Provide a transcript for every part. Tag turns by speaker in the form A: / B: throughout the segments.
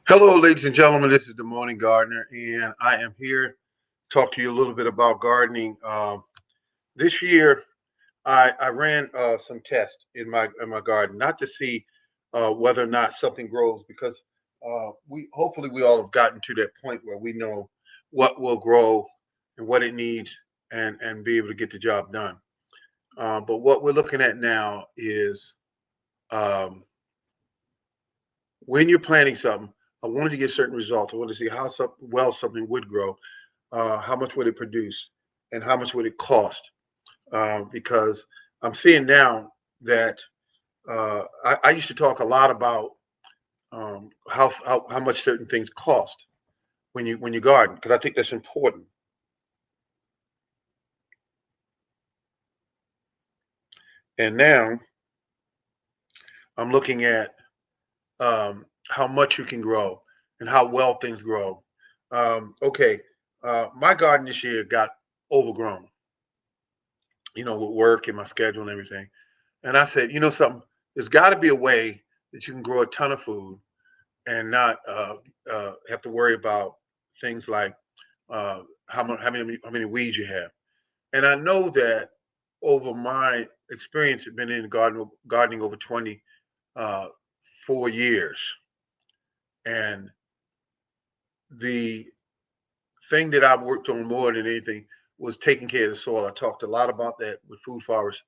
A: Hello, ladies and gentlemen. This is the Morning Gardener, and I am here to talk to you a little bit about gardening. This year, I ran some tests in my garden, not to see whether or not something grows, because we hopefully we all have gotten to that point where we know what will grow and what it needs, and be able to get the job done. But what we're looking at now is um, when you're planting something. I wanted to get certain results. I wanted to see how well something would grow, how much would it produce, and how much would it cost? Because I'm seeing now that I used to talk a lot about how much certain things cost when you garden, because I think that's important. And now I'm looking at how much you can grow and how well things grow. Okay, my garden this year got overgrown, with work and my schedule and everything. And I said, something, there's got to be a way that you can grow a ton of food and not have to worry about things like how many weeds you have. And I know that over my experience, been in gardening over 24 years, and the thing that I've worked on more than anything was taking care of the soil. I talked a lot about that with Food Forest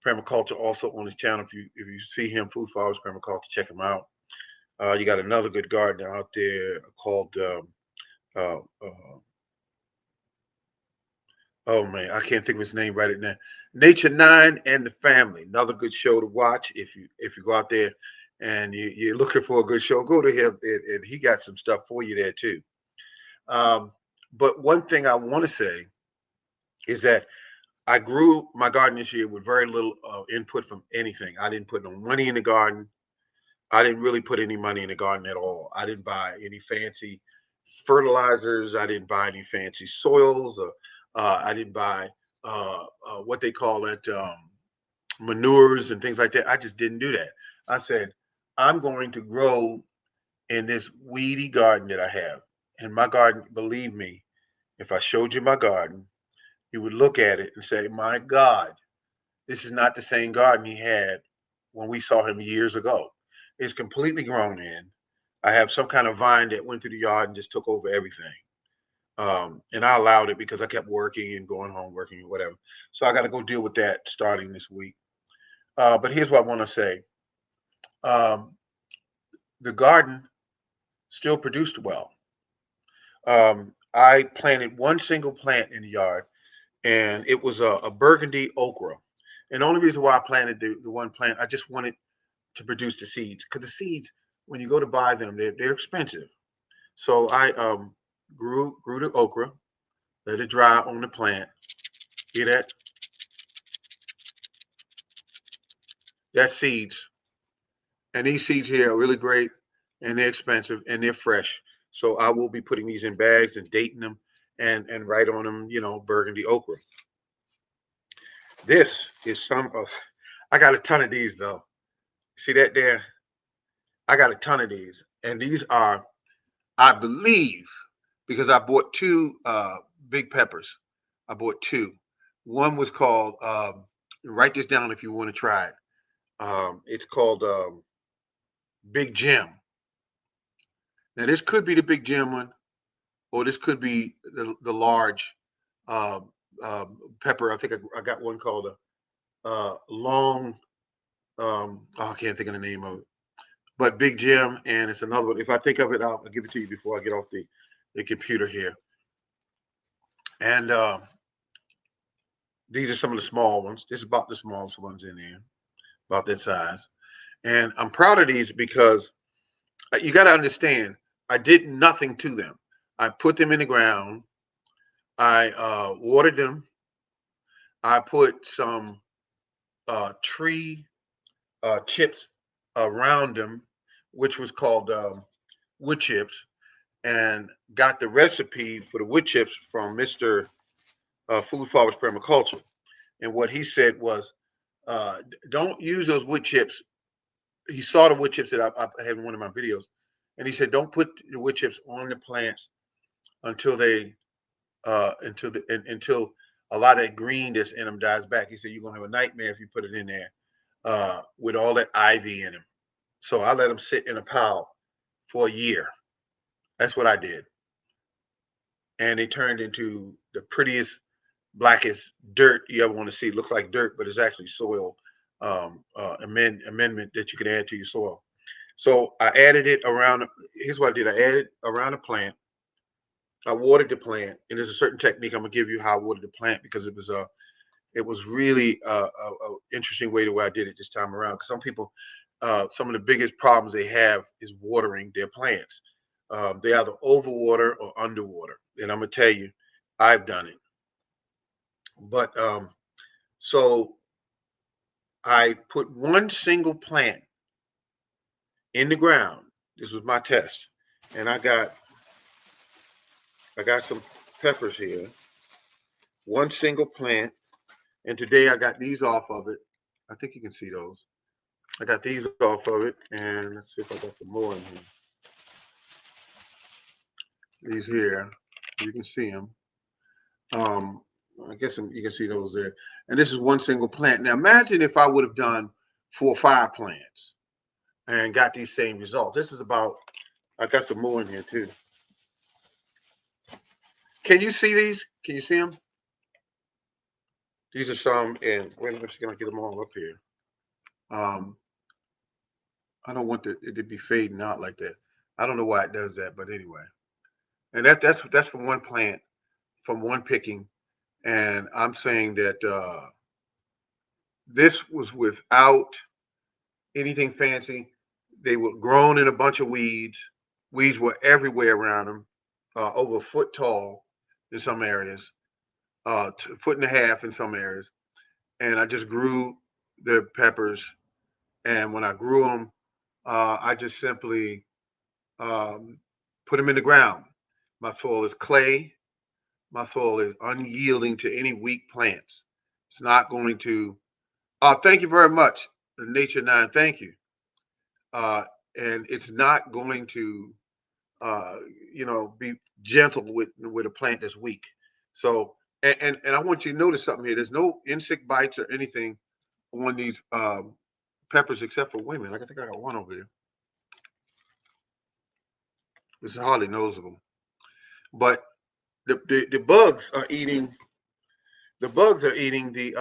A: Permaculture, also on his channel. If you see him, Food Forest Permaculture, check him out. You got another good gardener out there called uh, uh, oh man, I can't think of his name right now. Nature Nine and the Family, another good show to watch. If you go out there and you're looking for a good show, go to him, and he got some stuff for you there too. Um, but one thing I want to say is that I grew my garden this year with very little input from anything. I didn't put no money in the garden. I didn't really put any money in the garden at all. I didn't buy any fancy fertilizers. I didn't buy any fancy soils. I didn't buy what they call it, manures and things like that. I just didn't do that. I said, I'm going to grow in this weedy garden that I have. And my garden, believe me, if I showed you my garden, you would look at it and say, my God, this is not the same garden he had when we saw him years ago. It's completely grown in. I have some kind of vine that went through the yard and just took over everything. And I allowed it because I kept working and going home working or whatever. So I got to go deal with that starting this week. But here's what I want to say: um, the garden still produced well. I planted one single plant in the yard, and it was a burgundy okra. And the only reason why I planted the one plant, I just wanted to produce the seeds, because the seeds, when you go to buy them, they're expensive. So I grew the okra, let it dry on the plant. Hear that? That's seeds. And these seeds here are really great, and they're expensive, and they're fresh. So I will be putting these in bags and dating them, and write on them, burgundy okra. This is some of. I got a ton of these though. See that there? I got a ton of these, and these are, I believe, because I bought two big peppers. I bought two. One was called. Write this down if you want to try it. It's called Big Jim. Now this could be the Big Jim one, or this could be the large uh, pepper. I think I got one called a long. I can't think of the name of it, but Big Jim, and it's another one. If I think of it, I'll give it to you before I get off the computer here. And these are some of the small ones. This is about the smallest ones in there, about that size. And I'm proud of these because you got to understand, I did nothing to them. I put them in the ground. I watered them. I put some tree chips around them, which was called wood chips, and got the recipe for the wood chips from Mr. Food Forest Permaculture. And what he said was, don't use those wood chips. He saw the wood chips that I had in one of my videos, And he said, don't put the wood chips on the plants until they until a lot of that green that's in them dies back. He said you're gonna have a nightmare if you put it in there with all that ivy in them. So I let them sit in a pile for a year. That's what I did, and they turned into the prettiest, blackest dirt you ever want to see. It looks like dirt, but it's actually soil amendment that you can add to your soil. So I added it around. Here's what I did: I added around the plant. I watered the plant, and there's a certain technique I'm gonna give you how I watered the plant because it was really a interesting way the way I did it this time around. Because some people, some of the biggest problems they have is watering their plants. They either overwater or underwater, and I'm gonna tell you, I've done it. But so I put one single plant in the ground. This was my test, and I got some peppers here. One single plant, and today I got these off of it. I think you can see those. I got these off of it, and let's see if I got some more in here. These here, you can see them. Um, I guess you can see those there. And this is one single plant. Now imagine if I would have done 4 or 5 plants and got these same results. This is about. I got some more in here too. Can you see these? Can you see them? These are some, and wait, I'm just gonna get them all up here. Um, I don't want it to be fading out like that. I don't know why it does that, but anyway. And that's from one plant, from one picking, and I'm saying that this was without anything fancy. They were grown in a bunch of weeds. Weeds were everywhere around them, over a foot tall in some areas, a foot and a half in some areas. And I just grew the peppers. And when I grew them, I just simply um, put them in the ground. My soil is clay. My soil is unyielding to any weak plants. It's not going to. Thank you very much, Nature Nine. Thank you. Uh, and it's not going to, uh, be gentle with a plant that's weak. So, and I want you to notice something here. There's no insect bites or anything on these peppers except for women. Like I think I got one over there. This is hardly noticeable, but the bugs are eating. The bugs are eating the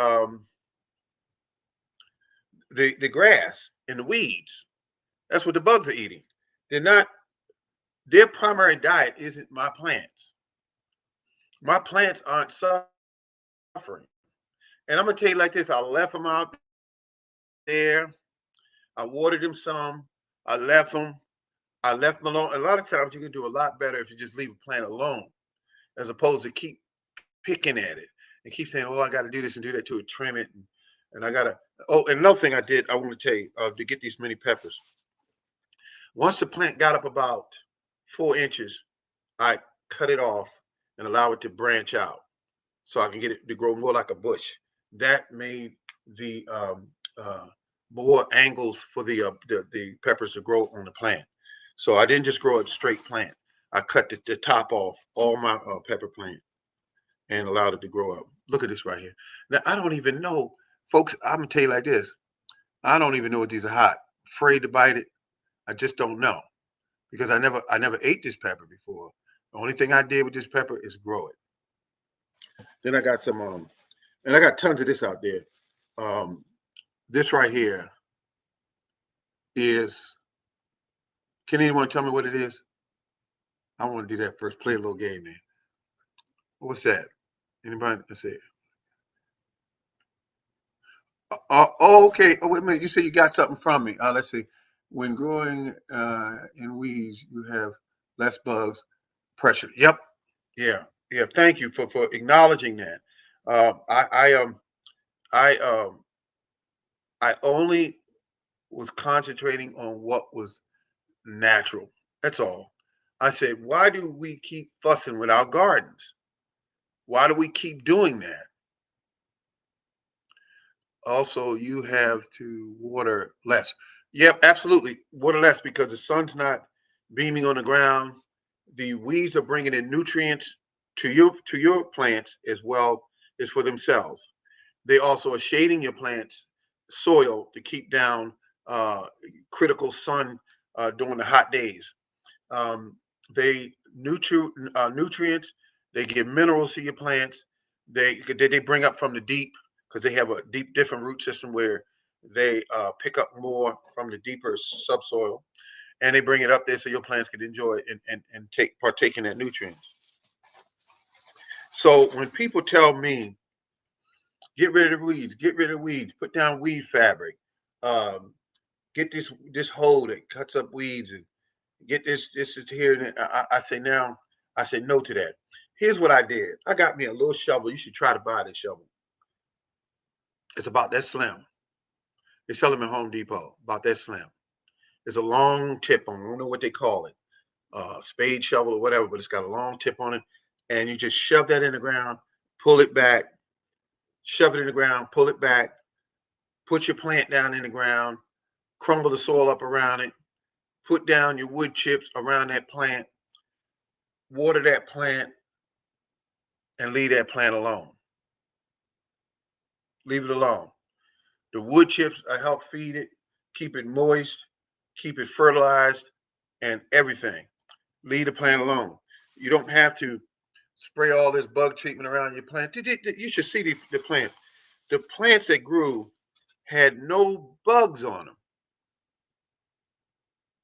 A: grass and the weeds. That's what the bugs are eating. They're not. Their primary diet isn't my plants. My plants aren't suffering. And I'm gonna tell you like this: I left them out there. I watered them some. I left them. I left them alone. A lot of times you can do a lot better if you just leave a plant alone, as opposed to keep picking at it and keep saying, "Oh, I got to do this and do that to it, trim it." And I gotta. Oh, and another thing I did, I want to tell you, to get these many peppers. Once the plant got up about 4 inches, I cut it off and allow it to branch out so I can get it to grow more like a bush. That made the more angles for the peppers to grow on the plant. So I didn't just grow a straight plant. I cut the top off all my pepper plant and allowed it to grow up. Look at this right here. Now I don't even know, folks. I'm gonna tell you like this. I don't even know if these are hot. Afraid to bite it. I just don't know because I never ate this pepper before. The only thing I did with this pepper is grow it. Then I got some and I got tons of this out there. Um, this right here is. Can anyone tell me what it is? I want to do that first. Play a little game there. What's that? Anybody? Let's see. Oh, okay. Oh, wait a minute. You said you got something from me. Let's see. When growing in weeds, you have less bugs pressure. Yep. Yeah. Yeah. Thank you for acknowledging that. I I only was concentrating on what was natural. That's all. I said, why do we keep fussing with our gardens? Why do we keep doing that? Also, you have to water less. Yep, absolutely. Water less because the sun's not. beaming on the ground. The weeds are bringing in nutrients to your plants as well as for themselves. They also are shading your plants soil to keep down uh, critical sun during the hot days. Um, they nutrients. They give minerals to your plants. They bring up from the deep because they have a different root system where they pick up more from the deeper subsoil, and they bring it up there so your plants can enjoy it and take partake in that nutrients. So when people tell me get rid of the weeds, get rid of the weeds, put down weed fabric, um, get this hole that cuts up weeds and get this is here. And I say now, I say no to that. Here's what I did. I got me a little shovel. You should try to buy this shovel. It's about that slim. They sell them at Home Depot, about that slim. It's a long tip on. I don't know what they call it, spade shovel or whatever, but it's got a long tip on it, and you just shove that in the ground, pull it back, shove it in the ground, pull it back, put your plant down in the ground, crumble the soil up around it, put down your wood chips around that plant, water that plant, and leave that plant alone. Leave it alone. The wood chips help feed it, keep it moist, keep it fertilized, and everything. Leave the plant alone. You don't have to spray all this bug treatment around your plant. You should see the plants. The plants that grew had no bugs on them,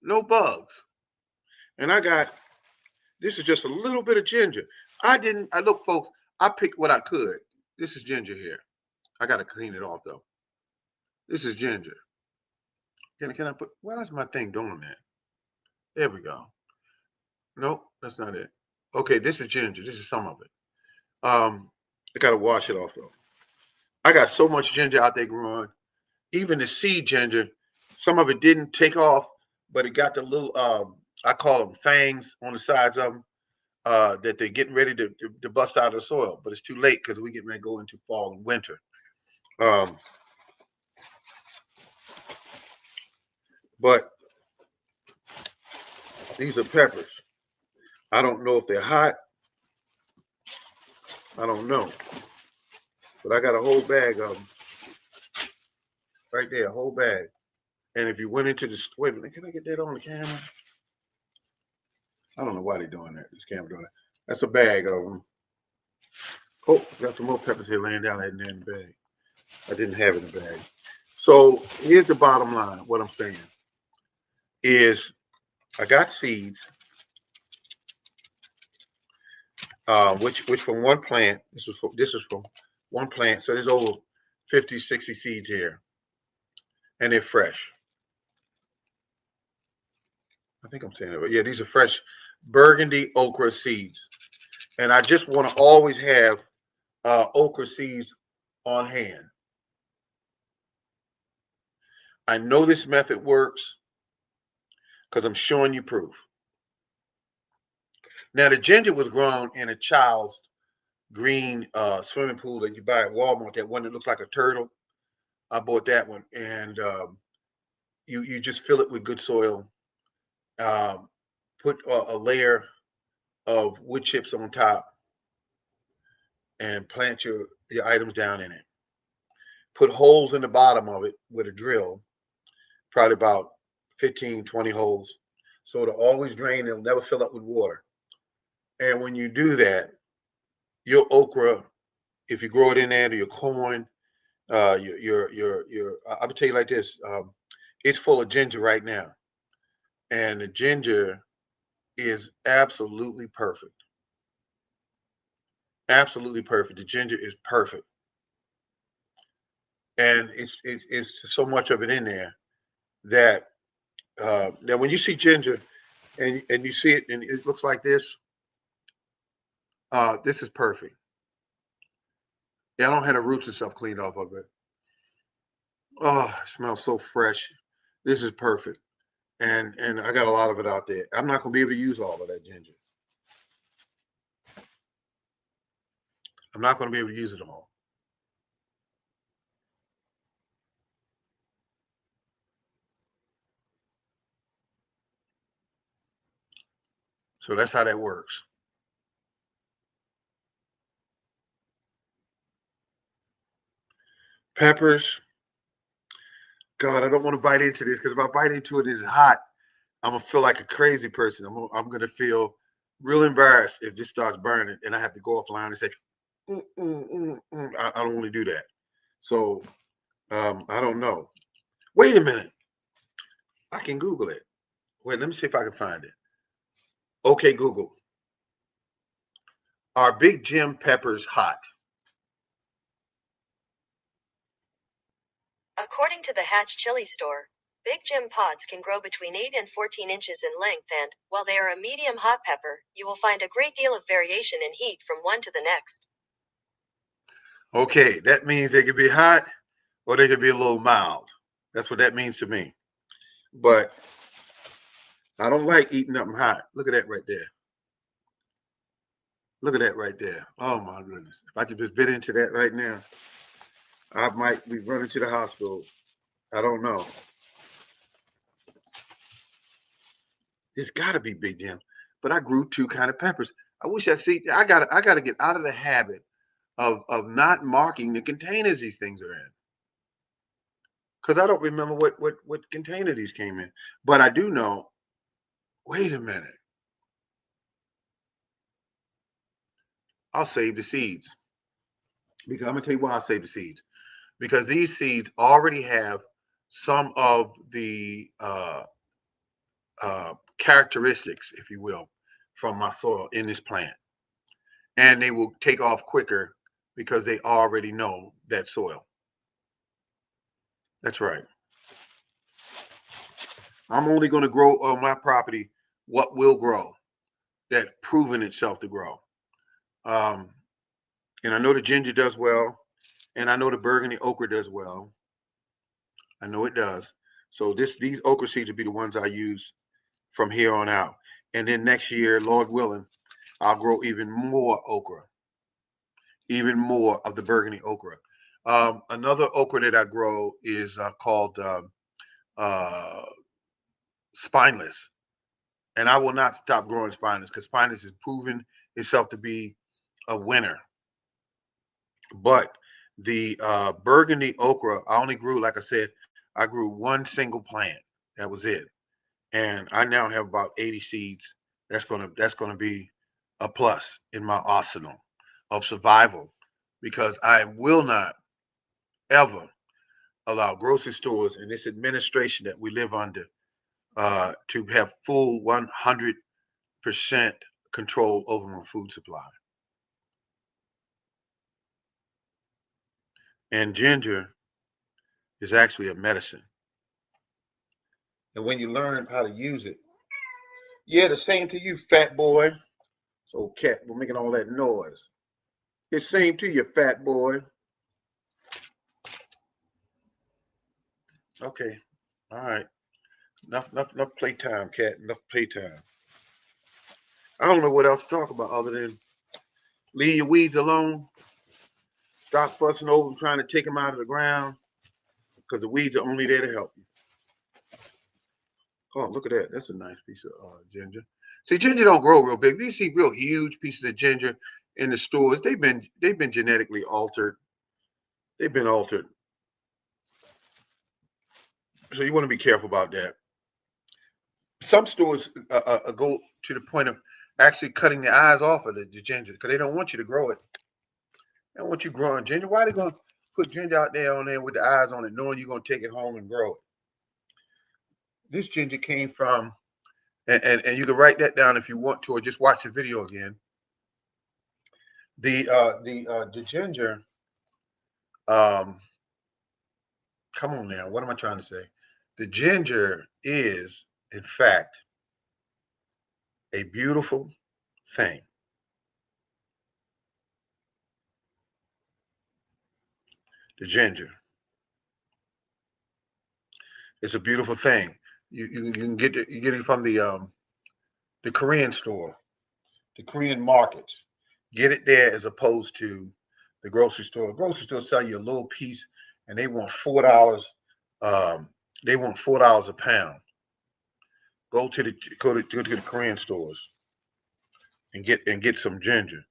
A: no bugs. And I got this is just a little bit of ginger. I didn't. I look, folks. I picked what I could. This is ginger here. I got to clean it off though. This is ginger. Can I put? Why is my thing doing that? There we go. Nope, that's not it. Okay, this is ginger. This is some of it. I got to wash it off though. I got so much ginger out there growing. Even the seed ginger, some of it didn't take off, but it got the little I call them fangs on the sides of them that they're getting ready to bust out of the soil. But it's too late because we getting ready to go into fall and winter. Um, but these are peppers. I don't know if they're hot. I don't know. But I got a whole bag of them right there, a whole bag. And if you went into the wait a minute, can I get that on the camera? I don't know why they're doing that. This camera doing that. That's a bag of them. Oh, got some more peppers here laying down in the bag. I didn't have it in the bag. So here's the bottom line. What I'm saying is, I got seeds, which from one plant. This is from one plant. So there's over 50, 60 seeds here, and they're fresh. I think I'm saying it, but yeah, these are fresh burgundy okra seeds, and I just want to always have okra seeds on hand. I know this method works because I'm showing you proof. Now the ginger was grown in a child's green swimming pool that you buy at Walmart. That one that looks like a turtle. I bought that one, and you just fill it with good soil. Um, put a layer of wood chips on top, and plant your items down in it. Put holes in the bottom of it with a drill, probably about 15, 20 holes, so it'll always drain. It'll never fill up with water. And when you do that, your okra, if you grow it in there, to your corn, I'm gonna tell you like this: it's full of ginger right now, and the ginger is absolutely perfect. Absolutely perfect. The ginger is perfect, and it's so much of it in there that now when you see ginger and you see it and it looks like this is perfect. Yeah, I don't have the roots and stuff cleaned off of it. Oh, it smells so fresh. This is perfect. And I got a lot of it out there. I'm not gonna be able to use all of that ginger. I'm not gonna be able to use it all. So that's how that works. Peppers. God, I don't want to bite into this because if I bite into it, it's hot. I'm gonna feel like a crazy person. I'm gonna feel real embarrassed if this starts burning and I have to go offline and say, I don't want to do that. So I don't know. Wait a minute. I can Google it. Wait, let me see if I can find it. Okay, Google. Are Big Jim peppers hot?
B: According to the Hatch Chili Store, Big Jim pods can grow between 8 and 14 inches in length and, while they are a medium hot pepper, you will find a great deal of variation in heat from one to the next.
A: Okay, that means they could be hot or they could be a little mild. That's what that means to me. But I don't like eating them hot. Look at that right there. Look at that right there. Oh my goodness. If I could just bit into that right now, I might be running to the hospital. I don't know. It's got to be Big Jim. But I grew two kind of peppers. I wish I see. I got to get out of the habit of not marking the containers these things are in because I don't remember what container these came in. But I do know. Wait a minute. I'll save the seeds because I'm gonna tell you why I'll save the seeds because these seeds already have some of the characteristics, if you will, from my soil in this plant, and they will take off quicker because they already know that soil. That's right. I'm only going to grow on my property what will grow that's proven itself to grow. Um, and I know the ginger does well, and I know the burgundy okra does well. I know it does. So these okra seeds will be the ones I use from here on out. And then next year, Lord willing, I'll grow even more okra, even more of the burgundy okra. Another okra that I grow is called uh, spineless, and I will not stop growing spineless because spineless has proven itself to be a winner. But the burgundy okra, I only grew, like I said, I grew one single plant. That was it, and I now have about 80 seeds. That's gonna be a plus in my arsenal of survival because I will not ever allow grocery stores and this administration that we live under to have full 100% control over my food supply. And ginger is actually a medicine. And when you learn how to use it, yeah, the same to you, fat boy. So, cat, we're making all that noise. It's same to you, fat boy. Okay, all right. Enough playtime, cat. Enough playtime. I don't know what else to talk about other than leave your weeds alone. Stop fussing over them, trying to take them out of the ground because the weeds are only there to help you. Oh, look at that. That's a nice piece of ginger. See, ginger don't grow real big. You see real huge pieces of ginger in the stores. They've been genetically altered. They've been altered. So you want to be careful about that. Some stores go to the point of actually cutting the eyes off of the ginger because they don't want you to grow it. They don't want you growing ginger. Why are they going to put ginger out there on there with the eyes on it, knowing you're going to take it home and grow it? This ginger came from, and you can write that down if you want to, or just watch the video again. The ginger. Um, come on now, what am I trying to say? The ginger is, in fact, a beautiful thing. The ginger. It's a beautiful thing. You can get it from the Korean store, the Korean markets. Get it there as opposed to the grocery store. The grocery store sell you a little piece, and they want $4. Um, they want $4 a pound. Go to the Korean stores. and get some ginger,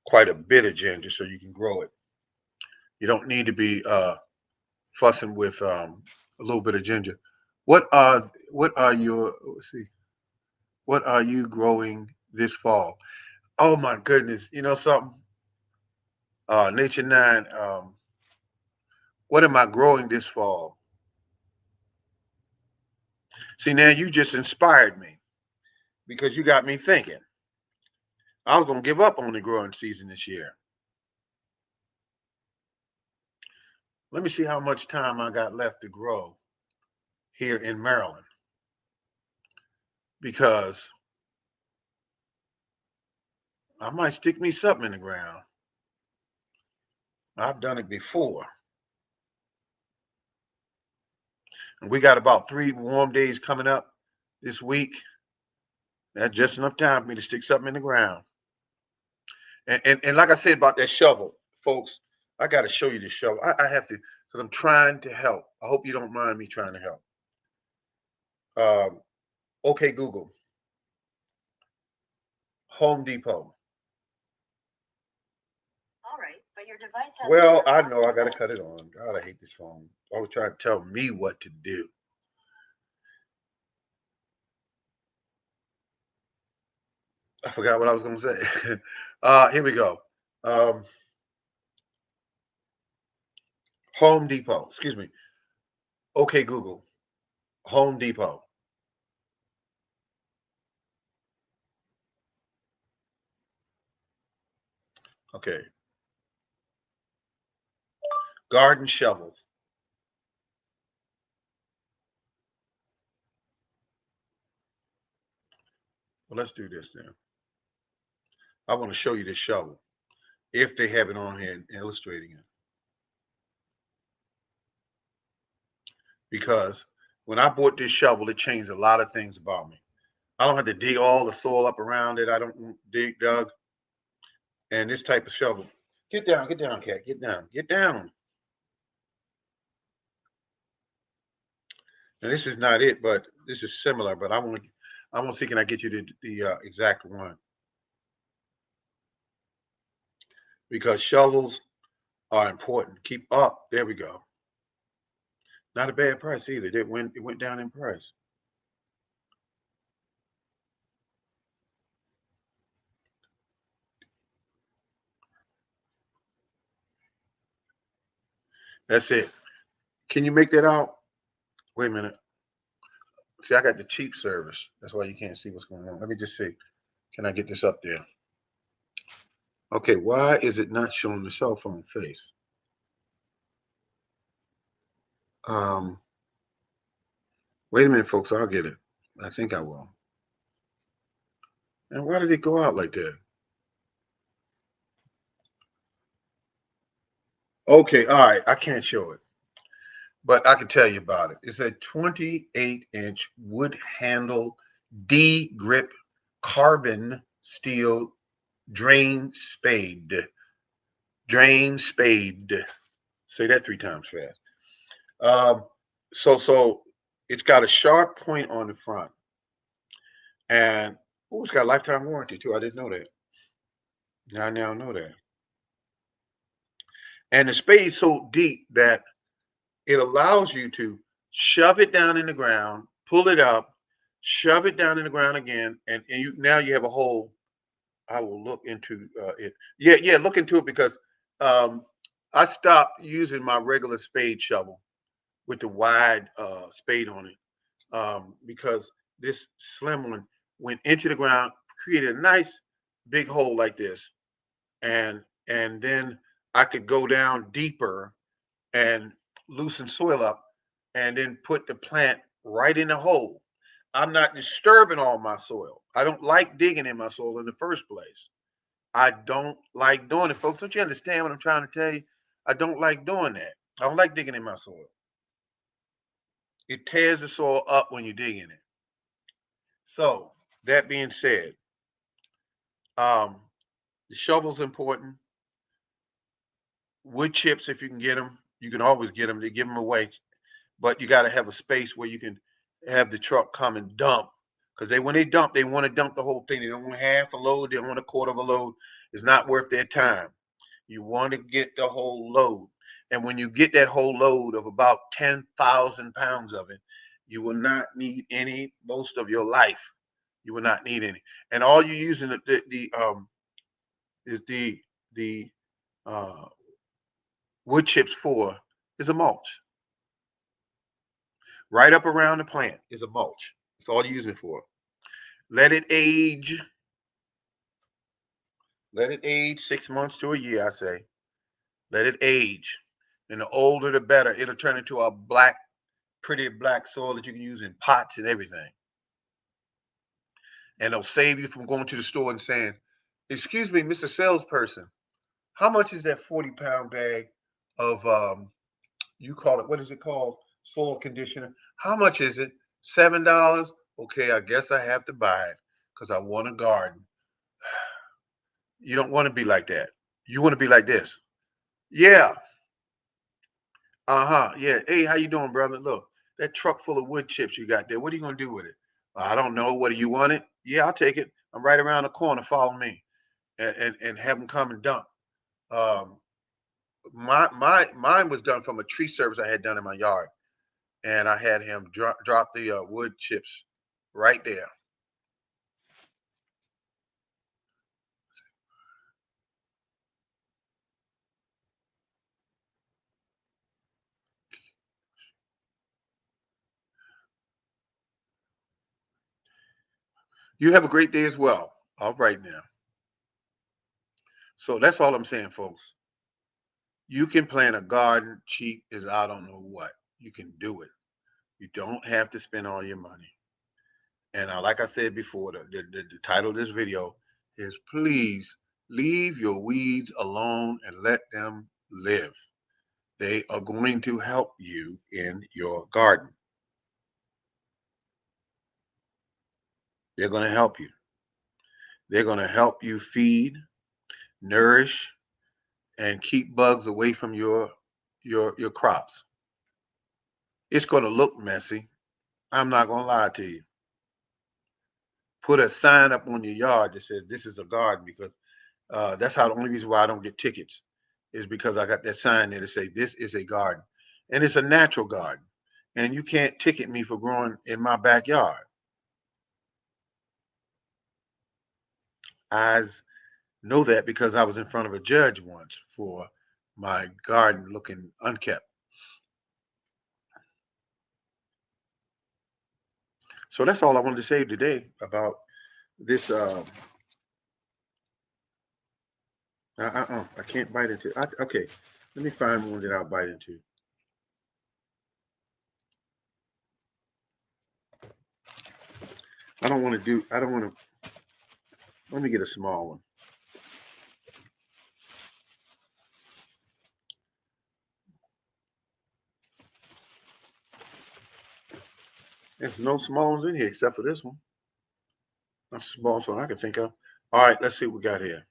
A: quite a bit of ginger, so you can grow it. You don't need to be fussing with a little bit of ginger. What are your let's see? What are you growing this fall? Oh my goodness! You know something? Nature Nine. What am I growing this fall? See, now you just inspired me because you got me thinking. I was gonna give up on the growing season this year. Let me see how much time I got left to grow here in Maryland because I might stick me something in the ground. I've done it before. And we got about 3 warm days coming up this week. That's just enough time for me to stick something in the ground. And like I said about that shovel, folks, I got to show you the shovel. I have to because I'm trying to help. I hope you don't mind me trying to help. Okay, Google, Home Depot.
B: All right, but your device has.
A: Well, I know I got to cut it on. God, I hate this phone. Always trying to tell me what to do. I forgot what I was going to say. Here we go. Um, Home Depot. Excuse me. Okay, Google, Home Depot. Okay, garden shovels. Well, let's do this then. I want to show you this shovel if they have it on here and illustrating it. Because when I bought this shovel, it changed a lot of things about me. I don't have to dig all the soil up around it. I don't dig, Doug. And this type of shovel, get down, cat, get down, get down. And this is not it, but this is similar. But I want to see can I get you the exact one because shovels are important. Keep up. There we go. Not a bad price either. It went down in price. That's it. Can you make that out? Wait a minute. See, I got the cheap service. That's why you can't see what's going on. Let me just see. Can I get this up there? Okay, why is it not showing the cell phone face? Um, Wait a minute, folks. I'll get it. I think I will. And why did it go out like that? Okay, all right. I can't show it, but I can tell you about it. It's a 28-inch wood handle D grip carbon steel drain spade. Drain spade. Say that 3 times fast. Um, so it's got a sharp point on the front, and oh, it's got a lifetime warranty too. I didn't know that. Now I now know that. And the spade's so deep that it allows you to shove it down in the ground, pull it up, shove it down in the ground again, and you now you have a hole. I will look into it. Yeah, yeah, look into it because um, I stopped using my regular spade shovel with the wide spade on it because this slim one went into the ground, created a nice big hole like this, and then I could go down deeper and loosen soil up, and then put the plant right in the hole. I'm not disturbing all my soil. I don't like digging in my soil in the first place. I don't like doing it, folks. Don't you understand what I'm trying to tell you? I don't like doing that. I don't like digging in my soil. It tears the soil up when you dig in it. So that being said, um, the shovel's important. Wood chips, if you can get them, you can always get them. They give them away, but you got to have a space where you can have the truck come and dump Because when they dump, they want to dump the whole thing. They don't want half a load. They don't want a quarter of a load. It's not worth their time. You want to get the whole load. And when you get that whole load of about 10,000 pounds of it, you will not need any most of your life. You will not need any. And all you're using is the uh, wood chips for is a mulch. Right up around the plant is a mulch. That's all you're using it for. Let it age. Let it age 6 months to a year, I say. Let it age. And the older the better. It'll turn into a black, pretty black soil that you can use in pots and everything. And it'll save you from going to the store and saying, "Excuse me, Mr. Salesperson, how much is that 40-pound bag of you call it, what is it called? Soil conditioner. How much is it? $7? Okay, I guess I have to buy it because I want a garden." You don't want to be like that. You want to be like this. Yeah. Uh-huh. Yeah. Hey, how you doing, brother? Look, that truck full of wood chips you got there. What are you gonna do with it? I don't know. What do you want it? Yeah, I'll take it. I'm right around the corner. Follow me, and have them come and dump. Um, mine was done from a tree service I had done in my yard, and I had him drop the wood chips right there. You have a great day as well. All right now. So that's all I'm saying, folks. You can plant a garden cheap as I don't know what. You can do it. You don't have to spend all your money. And like I said before, the title of this video is "Please Leave Your Weeds Alone and Let Them Live." They are going to help you in your garden. They're going to help you. They're going to help you feed, nourish, and keep bugs away from your crops. It's going to look messy. I'm not going to lie to you. Put a sign up on your yard that says this is a garden, because that's how the only reason why I don't get tickets is because I got that sign there to say this is a garden, and it's a natural garden, and you can't ticket me for growing in my backyard. I know that because I was in front of a judge once for my garden looking unkept. So that's all I wanted to say today about this. I can't bite into. Okay, let me find one that I'll bite into. I don't want to do. I don't want to. Let me get a small one. There's no small ones in here except for this one. That's the smallest one I can think of. All right, let's see what we got here.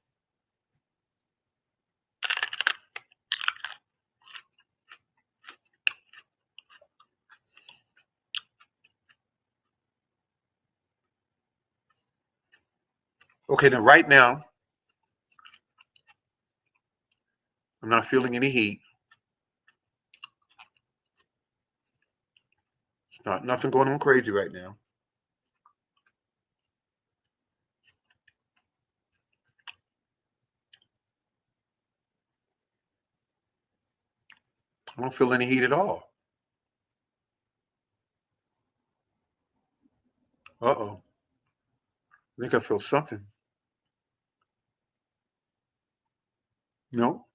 A: Okay, then right now, I'm not feeling any heat. It's not nothing going on crazy right now. I don't feel any heat at all. Uh-oh. I think I feel something. No,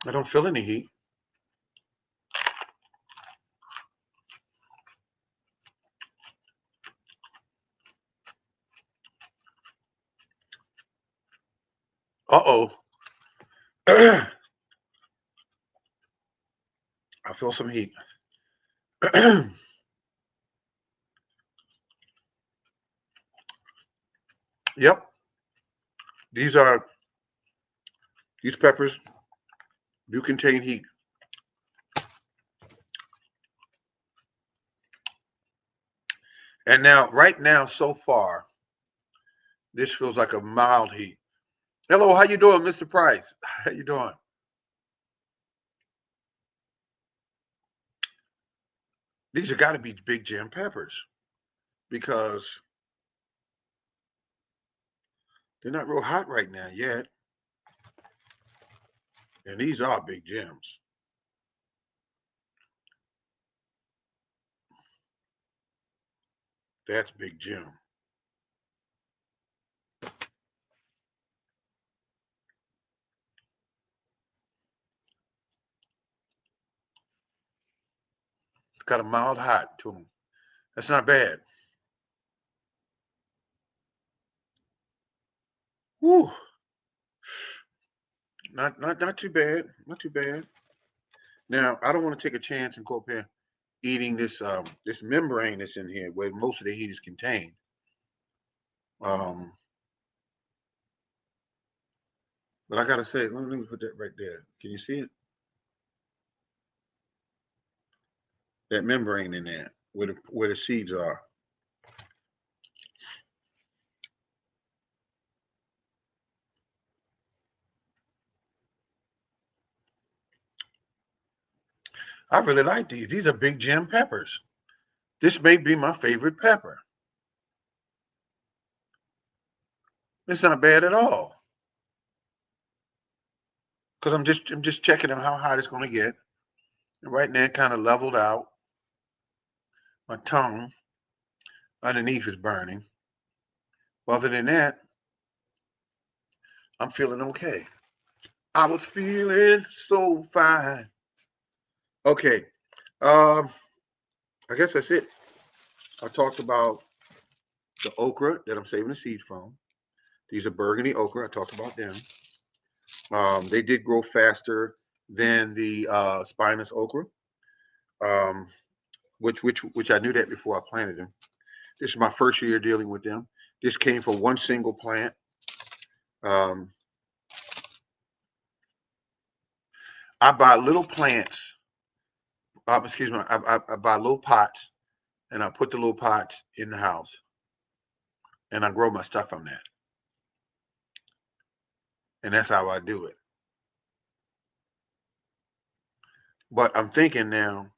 A: I don't feel any heat. Uh-oh. I feel some heat. Yep. These are these peppers do contain heat. And now, right now, so far, this feels like a mild heat. Hello, how you doing, Mr. Price? How you doing? These have got to be Big Jim peppers because they're not real hot right now yet. And these are Big Jims. That's Big Jim. It's got a mild hot to them. That's not bad. Whew. Not too bad. Not too bad. Now I don't want to take a chance and go up here eating this membrane that's in here where most of the heat is contained. Um, but I gotta say, let me put that right there. Can you see it? That membrane in there where the seeds are. I really like these. These are Big Jim peppers. This may be my favorite pepper. It's not bad at all. Because I'm just checking out how hot it's gonna get. And right now it kind of leveled out. My tongue underneath is burning. Other than that, I'm feeling okay. I was feeling so fine. Okay. Um, I guess that's it. I talked about the okra that I'm saving the seeds from. These are burgundy okra. I talked about them. They did grow faster than the spinous okra, um, which I knew that before I planted them. This is my first year dealing with them. This came from one single plant. Um, I buy little plants. Excuse me. I buy little pots, and I put the little pots in the house, and I grow my stuff from that. And that's how I do it. But I'm thinking now,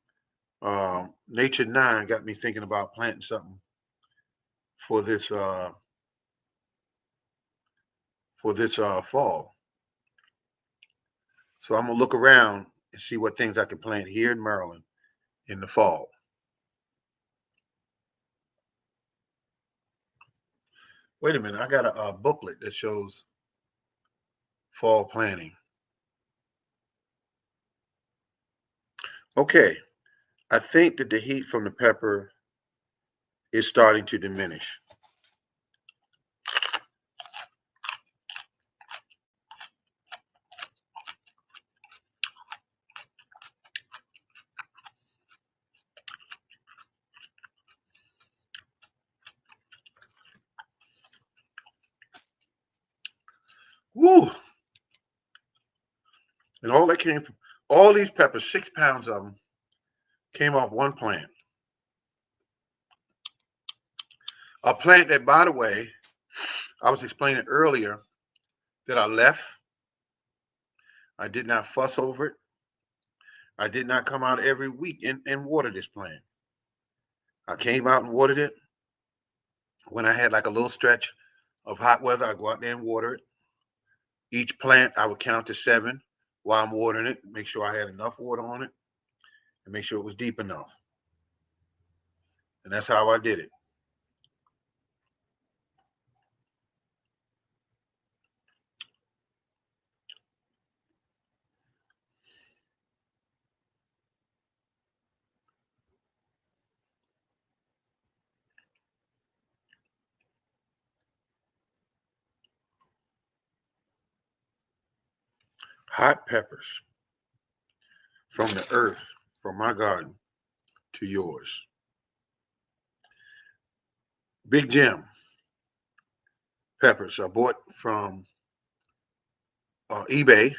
A: Nature Nine got me thinking about planting something for this fall. So I'm gonna look around and see what things I can plant here in Maryland in the fall. Wait a minute, I got a booklet that shows fall planting. Okay, I think that the heat from the pepper is starting to diminish. Woo! And all that came from all these peppers, 6 pounds of them came off one plant. A plant that, by the way, I was explaining earlier that I left. I did not fuss over it. I did not come out every week and water this plant. I came out and watered it when I had like a little stretch of hot weather. I go out there and water it. Each plant I would count to 7 while I'm watering it, make sure I had enough water on it, and make sure it was deep enough. And that's how I did it. Hot peppers from the earth, from my garden to yours. Big Jim peppers I bought from eBay.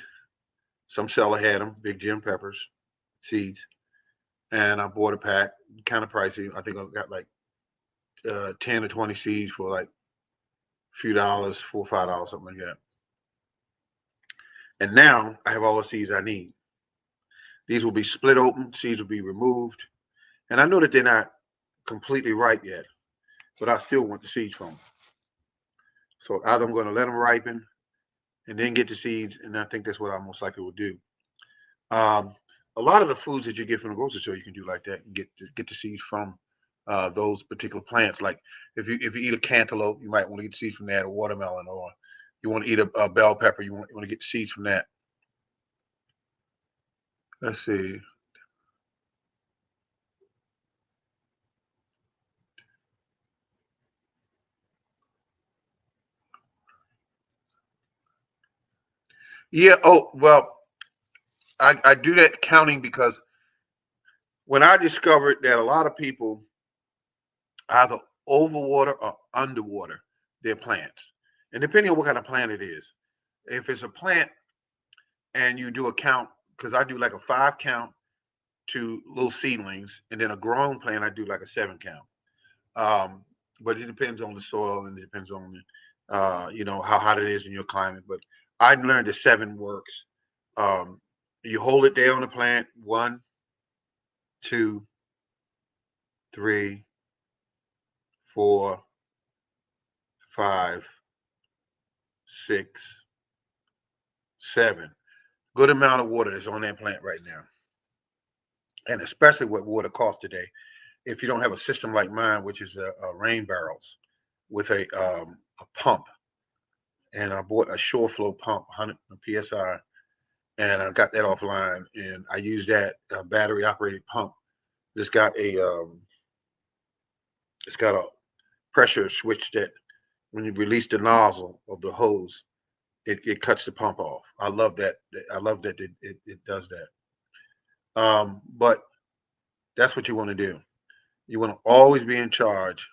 A: Some seller had them, Big Jim peppers, seeds, and I bought a pack, kind of pricey. I think I got like 10 or 20 seeds for like a few dollars, $4 or $5, something like that. And now I have all the seeds I need. These will be split open, seeds will be removed. And I know that they're not completely ripe yet, but I still want the seeds from them. So either I'm going to let them ripen and then get the seeds, and I think that's what I most likely will do. Um, a lot of the foods that you get from the grocery store, you can do like that and get the seeds from those particular plants. Like if you eat a cantaloupe, you might want to get seeds from that, or watermelon, or you want to eat a bell pepper, you want to get seeds from that. Let's see. Yeah. Oh well, I do that counting because when I discovered that a lot of people either overwater or underwater their plants, and depending on what kind of plant it is, if it's a plant and you do a count, because I do like a 5 count to little seedlings, and then a grown plant I do like a 7 count. Um, but it depends on the soil and it depends on how hot it is in your climate. But I learned that 7 works. Um, you hold it there on the plant, 1, 2, 3, 4, 5, 6, 7. Good amount of water that's on that plant right now, and especially what water costs today. If you don't have a system like mine, which is a rain barrels with a pump, and I bought a shore flow pump, 100 psi, and I got that offline, and I use that battery operated pump. It's got a pressure switch that when you release the nozzle of the hose, it cuts the pump off. I love that. I love that it does that. But that's what you want to do. You want to always be in charge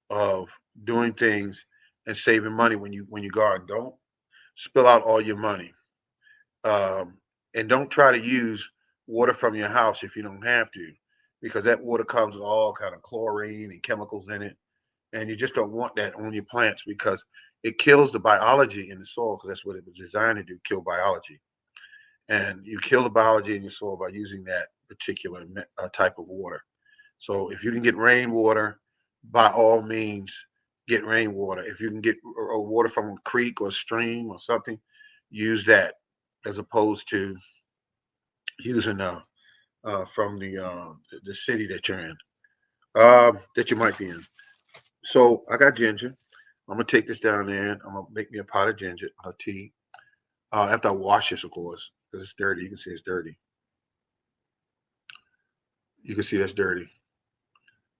A: of doing things and saving money when you garden. Don't spill out all your money, um, and don't try to use water from your house if you don't have to, because that water comes with all kind of chlorine and chemicals in it, and you just don't want that on your plants because it kills the biology in the soil because that's what it was designed to do, kill biology. And you kill the biology in your soil by using that particular type of water. So if you can get rainwater, by all means, get rainwater. If you can get water from a creek or stream or something, use that as opposed to using from the city that you're in, that you might be in. So I got ginger. I'm gonna take this down there. I'm gonna make me a pot of ginger, tea. After I wash this, of course, because it's dirty. You can see it's dirty. You can see that's dirty,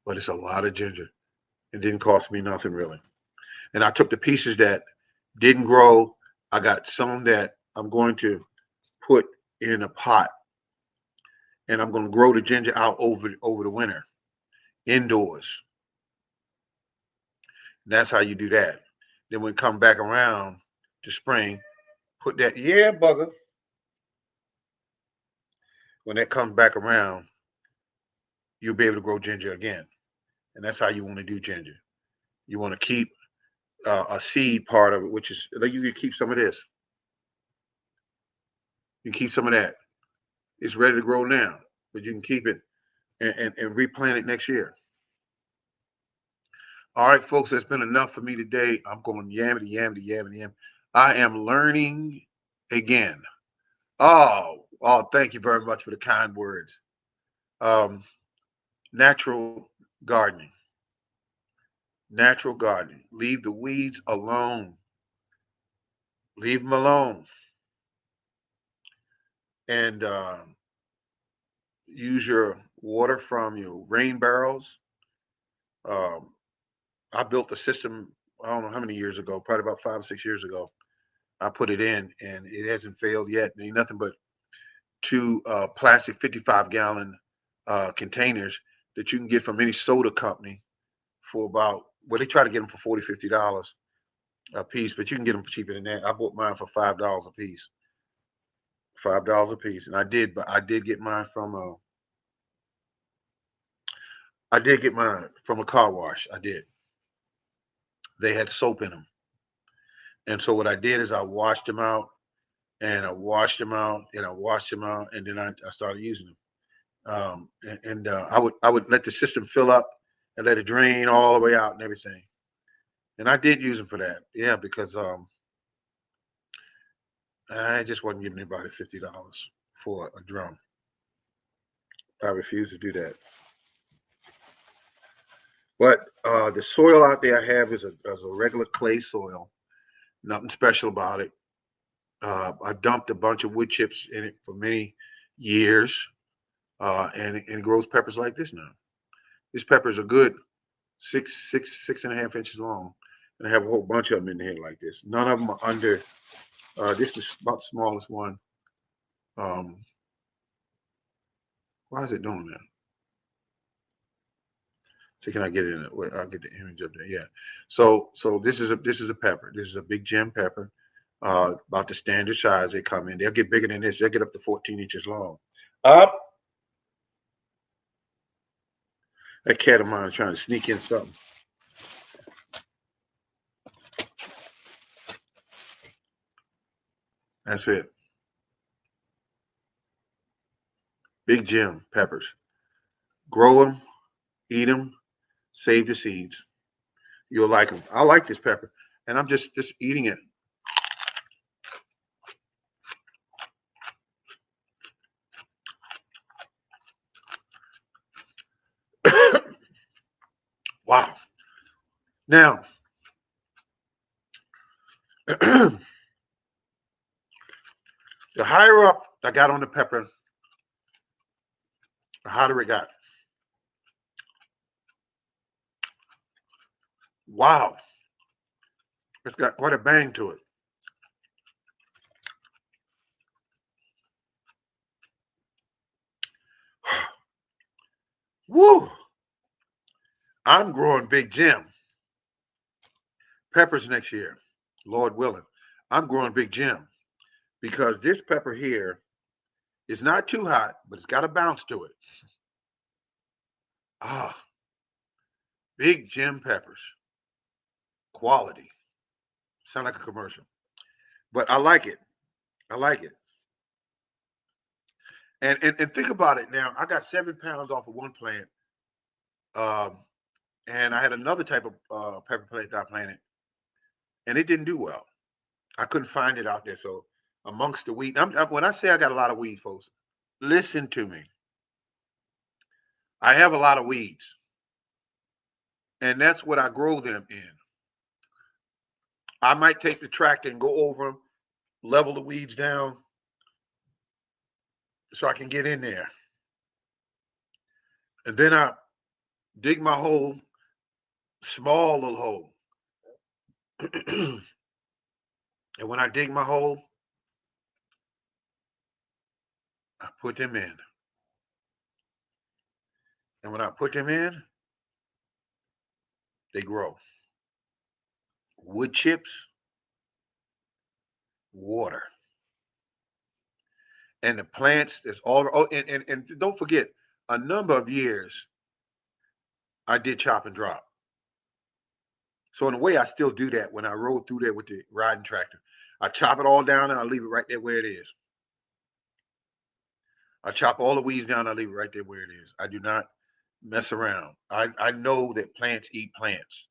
A: but it's a lot of ginger. It didn't cost me nothing really. And I took the pieces that didn't grow. I got some that I'm going to put in a pot, and I'm going to grow the ginger out over the winter indoors. And that's how you do that. Then when it come back around to spring, put that, yeah, bugger. When that comes back around, you'll be able to grow ginger again. And that's how you want to do ginger. You want to keep a seed part of it, which is like you can keep some of this. You can keep some of that. It's ready to grow now, but you can keep it and replant it next year. All right, folks, that's been enough for me today. I'm going yammity, yammity, yammity, yam. I am learning again. Oh, thank you very much for the kind words. Um, natural gardening. Natural gardening. Leave the weeds alone. Leave them alone. And use your water from your rain barrels. Um, I built a system, I don't know how many years ago, probably about 5 or 6 years ago. I put it in, and it hasn't failed yet. Ain't nothing but two plastic 55-gallon containers that you can get from any soda company for about, well, they try to get them for $40, $50 a piece, but you can get them cheaper than that. I bought mine for $5 a piece. $5 a piece, and but I did get mine from I did get mine from a car wash. I did. They had soap in them, and so what I did is I washed them out, and I washed them out, and I washed them out, and then I started using them. I would let the system fill up and let it drain all the way out and everything. And I did use them for that, yeah, because I just wasn't giving anybody $50 for a drum. I refuse to do that. But the soil out there I have is a regular clay soil. Nothing special about it. I dumped a bunch of wood chips in it for many years, and it grows peppers like this now. These peppers are good, 6.5 inches long, and I have a whole bunch of them in here like this. None of them are under. This is about the smallest one. Um, why is it doing that? See, can I get it in it? Wait, I'll get the image up there. Yeah. So this is a pepper. This is a big gem pepper. About the standard size they come in. They'll get bigger than this. They'll get up to 14 inches long. Up. That cat of mine is trying to sneak in something. That's it. Big gem peppers. Grow them, eat them, save the seeds. You'll like them. I like this pepper, and I'm just eating it. Wow. Now, the higher up I got on the pepper, the hotter it got. Wow. It's got quite a bang to it. Woo! I'm growing big gem peppers next year, Lord willing. I'm growing big gem because this pepper here is not too hot, but it's got a bounce to it. Ah, big gem peppers, quality. Sound like a commercial, but I like it. I like it. And think about it now. I got 7 pounds off of one plant, um, and I had another type of pepper plant that I planted, and it didn't do well. I couldn't find it out there. So amongst the weed, when I say I got a lot of weeds, folks, listen to me. I have a lot of weeds, and that's what I grow them in. I might take the tractor and go over them, level the weeds down, so I can get in there, and then I dig my hole, small little hole, and when I dig my hole, I put them in, and when I put them in, they grow. Wood chips, water, and the plants. That's all. Oh, and don't forget, a number of years I did chop and drop. So in a way, I still do that when I roll through there with the riding tractor. I chop it all down and I leave it right there where it is. I chop all the weeds down. I leave it right there where it is. I do not mess around. I know that plants eat plants,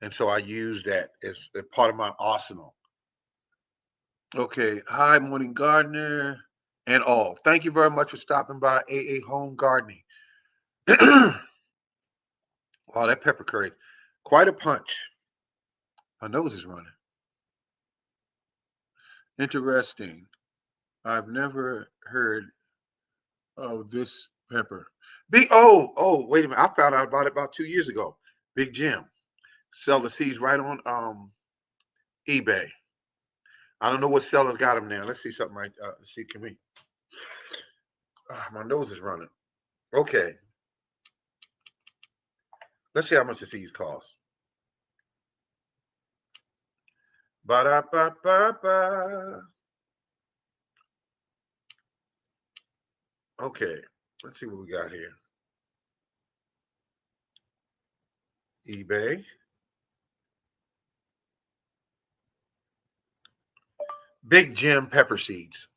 A: and so I use that as a part of my arsenal. Okay. Hi, morning gardener and all. Thank you very much for stopping by AA Home Gardening. Wow, that pepper curry, quite a punch. My nose is running. Interesting. I've never heard of this pepper. Wait a minute. I found out about it about 2 years ago. Big Jim. Sell the seeds right on eBay. I don't know what sellers got them now. Let's see something right. Let's see, can we? My nose is running. Okay, let's see how much the seeds cost. Ba da ba ba ba. Okay, let's see what we got here. eBay. Big Jim pepper seeds.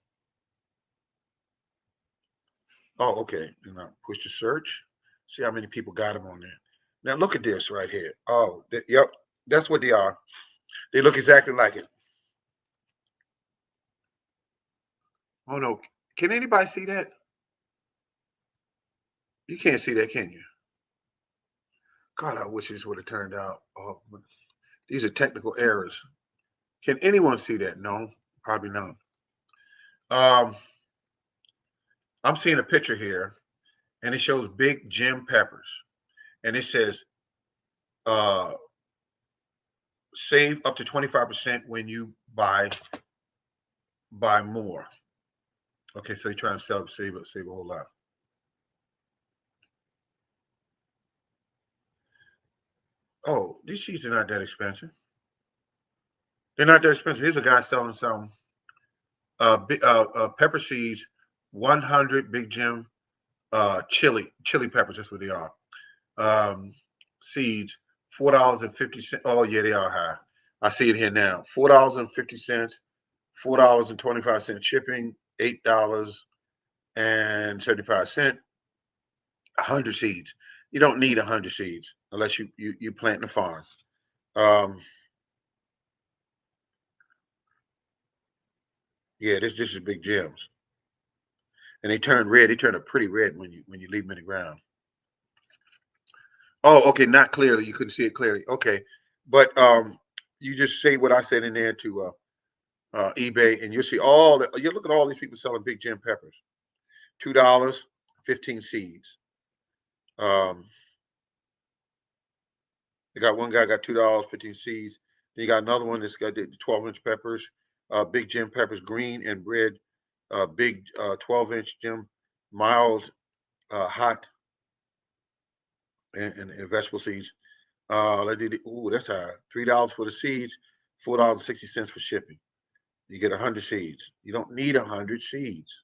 A: Oh, okay. And I push the search. See how many people got them on there. Now look at this right here. Oh, yep, that's what they are. They look exactly like it. Oh no, can anybody see that? You can't see that, can you? God, I wish this would have turned out. Oh, these are technical errors. Can anyone see that? No, probably not. Um, I'm seeing a picture here, and it shows Big Jim peppers, and it says uh, save up to 25% when you buy more. Okay, so you're trying to save a whole lot. Oh, these seeds are not that expensive. They're not that expensive. Here's a guy selling some pepper seeds, 100 Big Jim chili peppers. That's what they are. Seeds, $4.50. Oh yeah, they are high. I see it here now. $4.50, $4.25 shipping, $8.75. 100 seeds. You don't need 100 seeds unless you plant in the farm. Um, yeah, this is Big Jims, and they turn red. They turn a pretty red when you leave them in the ground. Oh, okay, not clearly. You couldn't see it clearly. Okay, but you just say what I said in there to eBay, and you'll see all the. You look at all these people selling Big Jim peppers. $2, 15 seeds. Um, they got one guy got $2, 15 seeds. Then you got another one that's got the 12-inch peppers, Big Jim peppers, green and red, big 12-inch Jim, mild, hot, and vegetable seeds. Ooh, that's high. $3 for the seeds, $4.60 for shipping. You get 100 seeds. You don't need 100 seeds.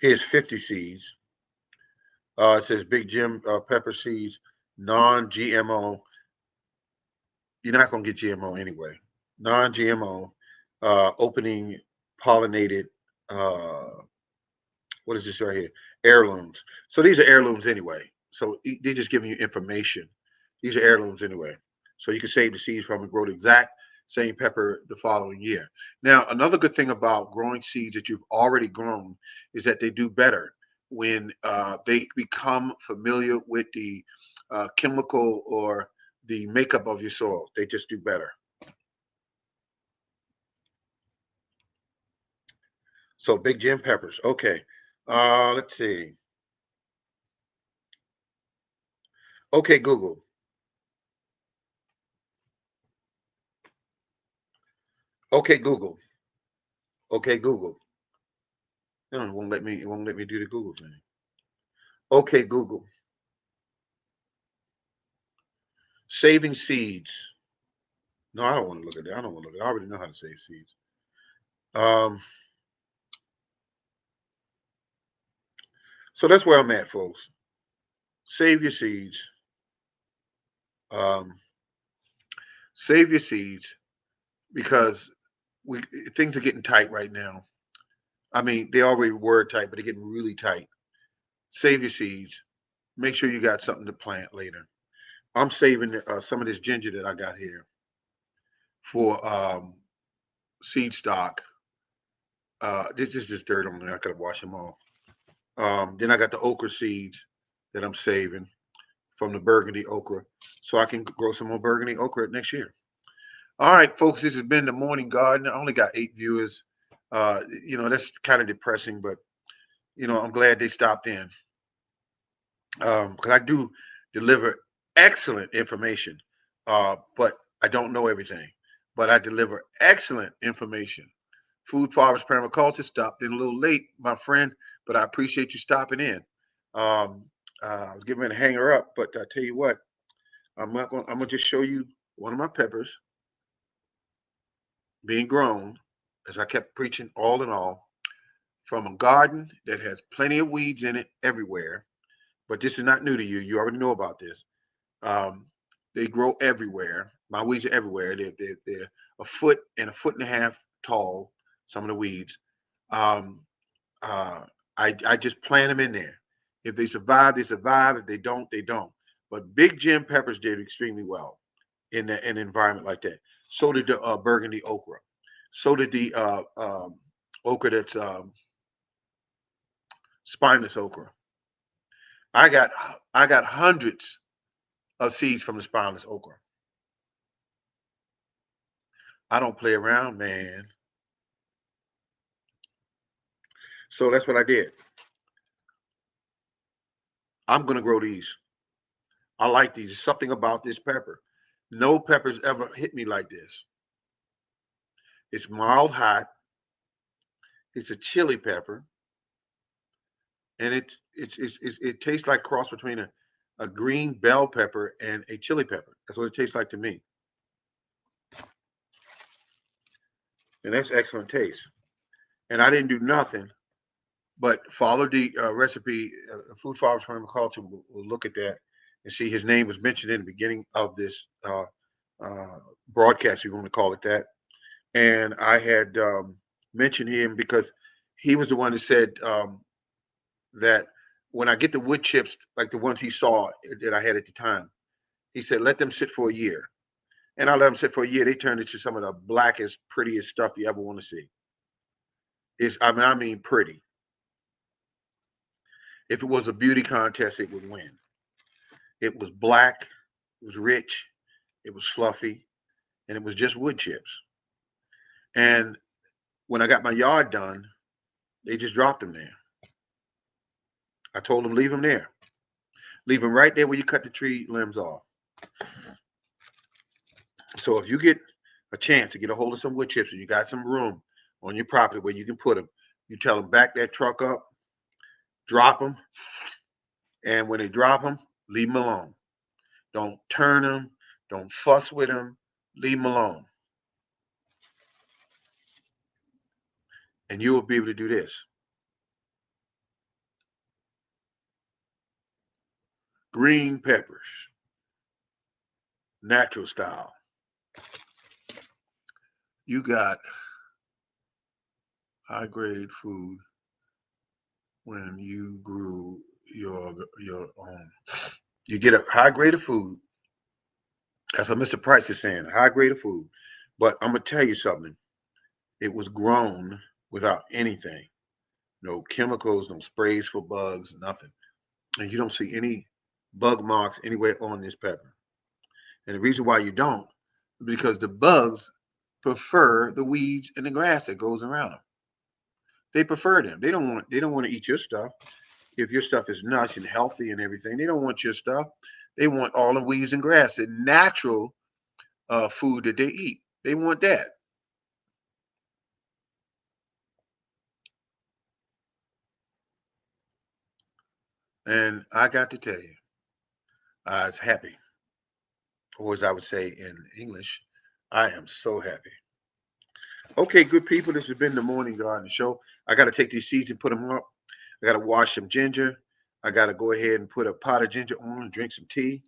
A: Here's 50 seeds. It says Big Jim pepper seeds, non-GMO. You're not going to get GMO anyway. Non-GMO, opening pollinated. Uh, what is this right here? Heirlooms. So these are heirlooms anyway. So they're just giving you information. These are heirlooms anyway. So you can save the seeds from and grow the exact same pepper the following year. Now, another good thing about growing seeds that you've already grown is that they do better when they become familiar with the chemical or the makeup of your soil. They just do better. So Big Jim peppers. Okay. Let's see. Okay, Google. Okay, Google. Okay, Google. No, it won't let me. It won't let me do the Google thing. Okay, Google. Saving seeds. No, I don't want to look at that. I don't want to look at it. I already know how to save seeds. Um, so that's where I'm at, folks. Save your seeds. Um, save your seeds because we things are getting tight right now. I mean, they already were tight, but they're getting really tight. Save your seeds. Make sure you got something to plant later. I'm saving some of this ginger that I got here for seed stock. This is just dirt on there. I could have washed them off. Then I got the okra seeds that I'm saving from the burgundy okra, so I can grow some more burgundy okra next year. All right, folks, this has been the Morning Garden. I only got 8 viewers. That's kind of depressing, but I'm glad they stopped in because I do deliver excellent information. But I don't know everything, but I deliver excellent information. Food Farmers Permaculture stopped in a little late, my friend, but I appreciate you stopping in. Um, I was getting ready to hang her up, but I tell you what, I'm gonna just show you one of my peppers being grown, as I kept preaching, all in all, from a garden that has plenty of weeds in it everywhere. But this is not new to you. You already know about this. Um, they grow everywhere. My weeds are everywhere. They're a foot and a foot and a half tall. Some of the weeds. Um, uh, I just plant them in there. If they survive, they survive. If they don't, they don't. But Big Jim peppers did extremely well in an environment like that. So did the burgundy okra. So did the okra that's spineless okra. I got I got hundreds of seeds from the spineless okra. I don't play around, man. So that's what I did. I'm gonna grow these. I like these. There's something about this pepper. No peppers ever hit me like this. It's mild hot. It's a chili pepper, and it tastes like cross between a green bell pepper and a chili pepper. That's what it tastes like to me, and that's excellent taste. And I didn't do nothing but follow the recipe. Food Farmers Permaculture will look at that and see his name was mentioned in the beginning of this broadcast, if you want to call it that. And I had mentioned him because he was the one that said that when I get the wood chips, like the ones he saw that I had at the time, he said, let them sit for a year. And I let them sit for a year. They turned into some of the blackest, prettiest stuff you ever want to see. I mean, pretty. If it was a beauty contest, it would win. It was black, it was rich, it was fluffy, and it was just wood chips. And when I got my yard done, they just dropped them there. I told them, leave them there. Leave them right there where you cut the tree limbs off. So if you get a chance to get a hold of some wood chips and you got some room on your property where you can put them, you tell them back that truck up, drop them, and when they drop them, leave them alone. Don't turn them, don't fuss with them, leave them alone. And you will be able to do this. Green peppers, natural style. You got high grade food when you grew your own. You get a high grade of food. That's what Mr. Price is saying. High grade of food. But I'm gonna tell you something. It was grown without anything. No chemicals, no sprays for bugs, nothing. And you don't see any bug marks anywhere on this pepper. And the reason why you don't is because the bugs prefer the weeds and the grass that goes around them. They prefer them. They don't want to eat your stuff. If your stuff is nuts and healthy and everything, they don't want your stuff. They want all the weeds and grass, the natural food that they eat. They want that. And I got to tell you, I was happy, or as I would say in English, I am so happy. Okay, good people, this has been the Morning Garden Show. I got to take these seeds and put them up. I got to wash some ginger. I got to go ahead and put a pot of ginger on and drink some tea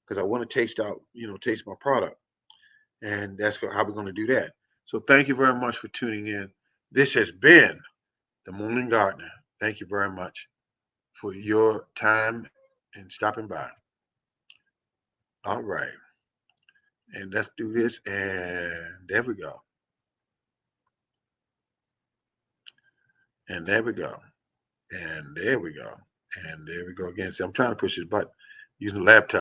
A: because I want to taste my product. And that's how we're going to do that. So thank you very much for tuning in. This has been the Morning Gardener. Thank you very much for your time and stopping by. All right. And let's do this. And there we go. And there we go. And there we go. And there we go again. See, I'm trying to push this button using the laptop.